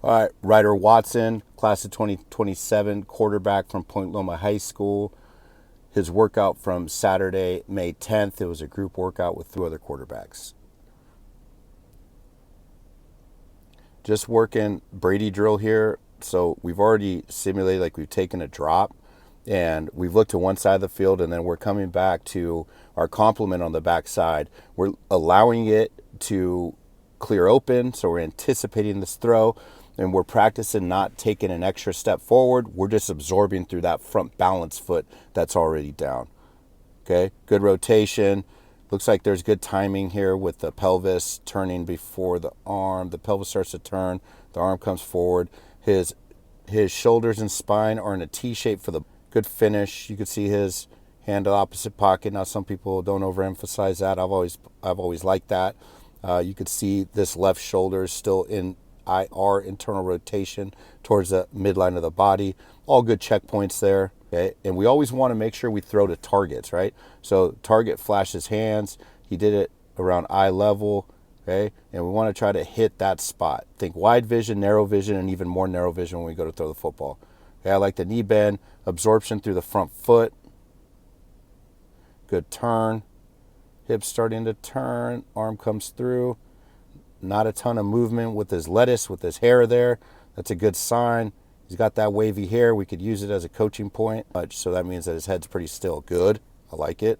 All right, Ryder Watson, class of 2027, quarterback from Point Loma High School. His workout from Saturday, May 10th, it was a group workout with 2 other quarterbacks. Just working Brady drill here. So we've already simulated, like we've taken a drop and we've looked to one side of the field, and then we're coming back to our complement on the back side. We're allowing it to clear open, so we're anticipating this throw, and we're practicing not taking an extra step forward. We're just absorbing through that front balance foot that's already down. Okay, good rotation. Looks like there's good timing here with the pelvis turning before the arm. The pelvis starts to turn, the arm comes forward. His shoulders and spine are in a T shape for the good finish. You can see his hand to the opposite pocket. Now some people don't overemphasize that. I've always liked that. You could see this left shoulder is still in IR, internal rotation, towards the midline of the body. All good checkpoints there. Okay, and we always want to make sure we throw to targets, right? So target flashes hands. He did it around eye level. Okay, and we want to try to hit that spot. Think wide vision, narrow vision, and even more narrow vision when we go to throw the football. Okay, I like the knee bend, absorption through the front foot. Good turn. Hips starting to turn, arm comes through. Not a ton of movement with his lettuce, with his hair there. That's a good sign. He's got that wavy hair. We could use it as a coaching point. So that means that his head's pretty still. Good. I like it.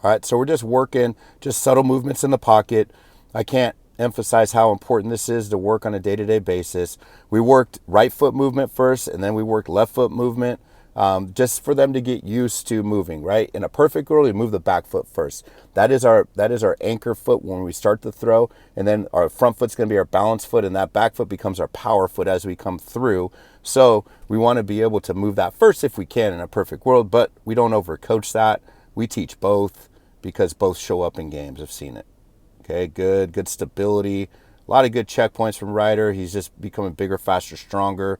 All right, so we're just working, just subtle movements in the pocket. I can't emphasize how important this is to work on a day-to-day basis. We worked right foot movement first, and then we worked left foot movement. Just for them to get used to moving, right? In a perfect world, you move the back foot first. That is our anchor foot when we start the throw, and then our front foot's going to be our balance foot, and that back foot becomes our power foot as we come through. So we want to be able to move that first if we can in a perfect world, but we don't overcoach that. We teach both because both show up in games. I've seen it. Okay, good stability. A lot of good checkpoints from Ryder. He's just becoming bigger, faster, stronger.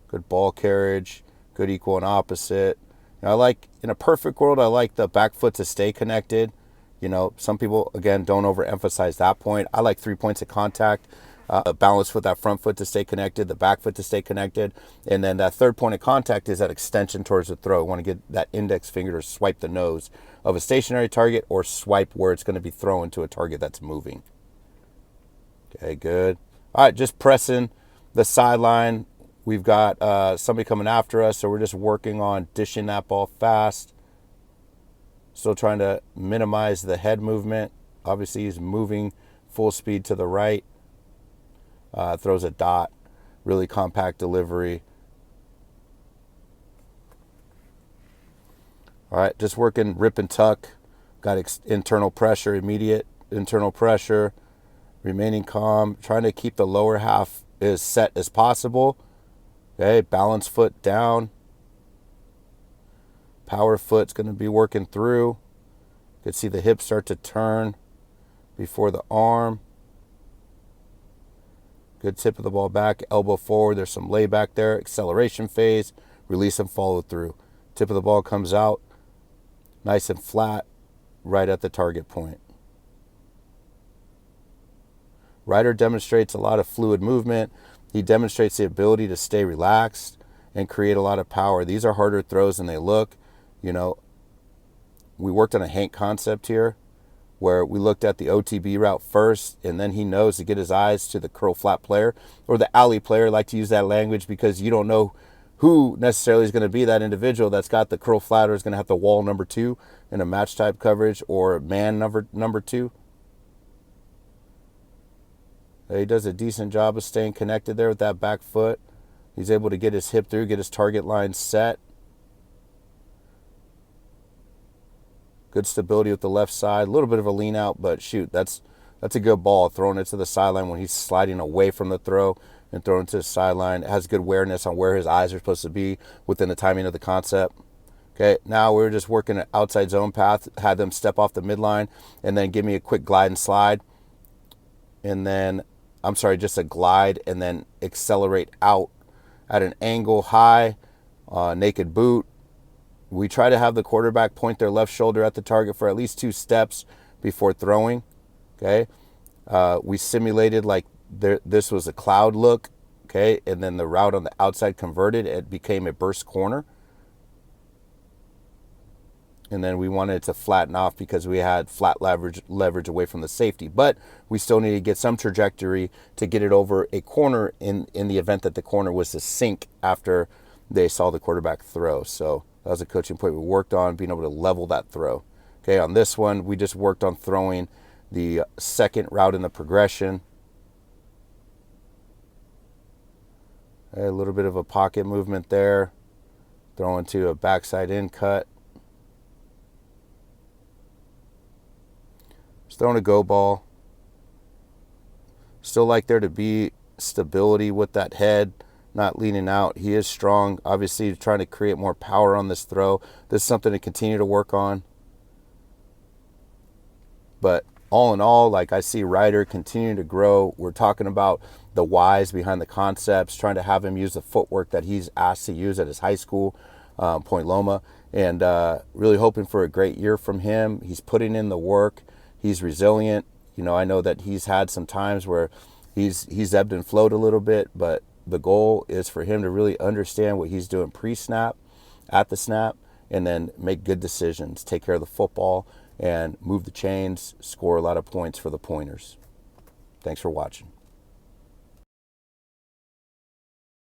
Good ball carriage. Good equal and opposite. I like, in a perfect world, I like the back foot to stay connected. You know, some people, again, don't overemphasize that point. I like 3 points of contact. Balance with that front foot to stay connected, the back foot to stay connected. And then that third point of contact is that extension towards the throw. I want to get that index finger to swipe the nose of a stationary target or swipe where it's going to be thrown to a target that's moving. Okay, good. All right, just pressing the sideline. We've got somebody coming after us, so we're just working on dishing that ball fast. Still trying to minimize the head movement. Obviously, he's moving full speed to the right. Throws a dot. Really compact delivery. All right, just working rip and tuck. Got internal pressure, immediate internal pressure. Remaining calm. Trying to keep the lower half as set as possible. Okay, balance foot down. Power foot's going to be working through. You can see the hips start to turn before the arm. Good tip of the ball back, elbow forward. There's some layback there. Acceleration phase, release and follow through. Tip of the ball comes out, nice and flat, right at the target point. Ryder demonstrates a lot of fluid movement. He demonstrates the ability to stay relaxed and create a lot of power. These are harder throws than they look. You know, we worked on a Hank concept here where we looked at the OTB route first, and then he knows to get his eyes to the curl flat player or the alley player. I like to use that language because you don't know who necessarily is going to be that individual that's got the curl flat or is going to have the wall number 2 in a match type coverage or man number 2. He does a decent job of staying connected there with that back foot. He's able to get his hip through, get his target line set. Good stability with the left side. A little bit of a lean out, but shoot, that's a good ball. Throwing it to the sideline when he's sliding away from the throw and throwing it to the sideline. It has good awareness on where his eyes are supposed to be within the timing of the concept. Okay, now we're just working an outside zone path. Had them step off the midline and then give me a quick glide and slide. And then just a glide and then accelerate out at an angle high, naked boot. We try to have the quarterback point their left shoulder at the target for at least 2 steps before throwing. Okay. We simulated like this was a cloud look, okay, and then the route on the outside converted, it became a burst corner. And then we wanted it to flatten off because we had flat leverage away from the safety. But we still need to get some trajectory to get it over a corner in the event that the corner was to sink after they saw the quarterback throw. So that was a coaching point we worked on, being able to level that throw. Okay, on this one, we just worked on throwing the second route in the progression. A little bit of a pocket movement there. Throwing to a backside in cut. Just throwing a go ball. Still like there to be stability with that head, not leaning out. He is strong. Obviously, trying to create more power on this throw. This is something to continue to work on. But all in all, like I see Ryder continuing to grow. We're talking about the whys behind the concepts, trying to have him use the footwork that he's asked to use at his high school, Point Loma, and really hoping for a great year from him. He's putting in the work. He's resilient. You know, I know that he's had some times where he's ebbed and flowed a little bit, but the goal is for him to really understand what he's doing pre-snap, at the snap, and then make good decisions, take care of the football, and move the chains, score a lot of points for the Pointers. Thanks for watching.